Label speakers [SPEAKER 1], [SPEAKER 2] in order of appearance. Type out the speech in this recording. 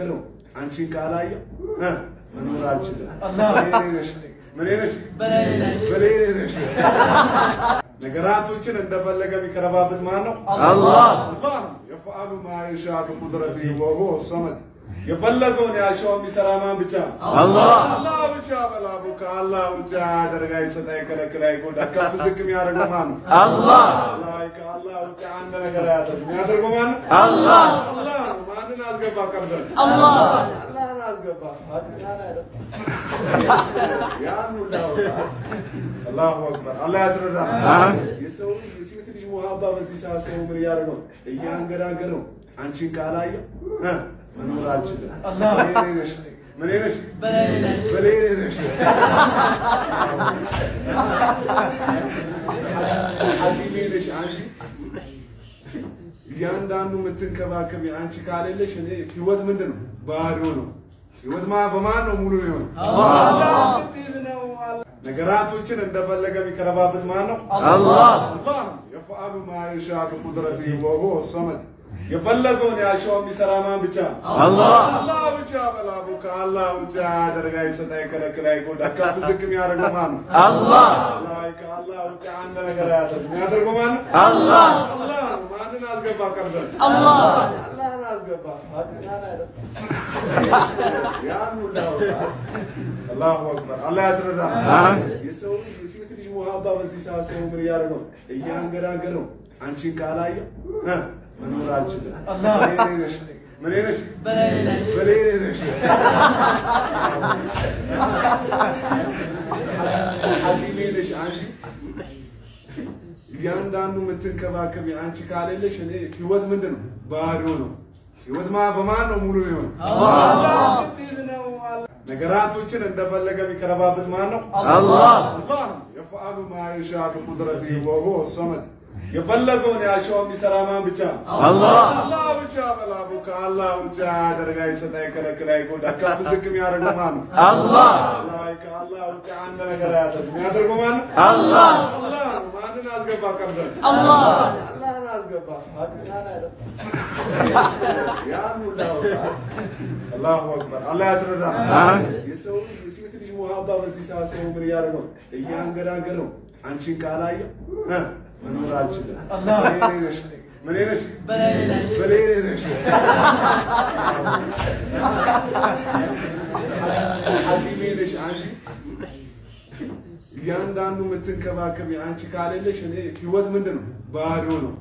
[SPEAKER 1] ያንገራገረው አንቺን ካላየው መኖር አልችልም። በሌለሽ ነገራቶችን እንደፈለገ የሚከረባበት ማን ነው? አላህ የፈአሉ ማ የሻ በቁድረቲሂ ወሁወ ሰመድ የፈለገውን ያሻው የሚሰራ ማን ብቻ? አላህ ብቻ። በላቡ ከአላህ ውጭ ያደርጋ ይሰጣ ይከለክል አይጎዳ ከፍ ዝቅ የሚያደርገው ማን ነው? አላህ። ከአላህ ውጭ አንድ ነገር የሚያደርገው ማን ነው? አላህ። ማንን አስገባ? ቀርበን አላህን አስገባ። አላሁ አክበር። አላህ ያስረዳ። የሰው የሴት ልጅ ሙሀባ በዚህ ሰዓት ሰው ምን እያደረገው እያንገራገረው አንቺን ካላየው መኖር አልችልም። በሌለሽ ሐቢቤ ነሽ አንቺ እያንዳንዱ የምትንከባከቢ አንቺ ካሌለሽ እኔ ህይወት ምንድን ነው? ባዶ ነው። ህይወት በማን ነው ሙሉ የሚሆነው? ነገራቶችን እንደፈለገ የሚከረባበት ማን ነው? አላህ የፈአሉ ማ የሻ በቁድረቲሂ ወሁወ ሰመድ የፈለገውን ያሻው የሚሰራ ማን ብቻ? አላህ ብቻ። በላቡ ከአላህ ውጭ ያደርጋ ይሰጣ ይከለክል አይጎዳ ከፍ ዝቅ የሚያደርገው ማን ነው? አላህ። ከአላህ ውጭ አንድ ነገር የሚያደርገው ማን ነው? አላህ። ማንን አስገባ? ቀርበን አላህን አስገባ። አላሁ አክበር። አላህ ያስረዳ። የሰው የሴት ልጅ ሙሀባ በዚህ ሰዓት ሰው ምን እያደረገው እያንገራገረው አንቺን ካላየው መኖር አልችልም። በሌለሽ ሐቢቤ ነሽ አንቺ እያንዳንዱ የምትንከባከቢ አንቺ ካሌለሽ እኔ ህይወት ምንድን ነው? ባዶ ነው። ህይወት በማን ነው ሙሉ የሚሆነው? ነገራቶችን እንደፈለገ የሚከረባበት ማን ነው? አላህ የፈአሉ ማ የሻ በቁድረቲሂ ወሁወ ሰመድ የፈለገውን ያሻው የሚሰራ ማን ብቻ? አላህ ብቻ። በላቡ ከአላህ ውጭ ያደርጋ ይሰጣ ይከለክል አይጎዳ ከፍ ዝቅ የሚያደርገው ማን ነው? አላህ። ከአላህ ውጭ አንድ ነገር የሚያደርገው ማን ነው? አላህ። ማንን አስገባ? ቀርበን አላህን አስገባ። አላሁ አክበር። አላህ ያስረዳ። የሰው የሴት ልጅ ሙሀባ በዚህ ሰዓት ሰው ምን እያደረገው እያንገራገረው አንቺን ካላየው መኖር አልችልም። በሌለሽ ሐቢቤ ነሽ አንቺ እያንዳንዱ የምትንከባከቢ አንቺ ካሌለሽ እኔ ህይወት ምንድን ነው? ባዶ ነው።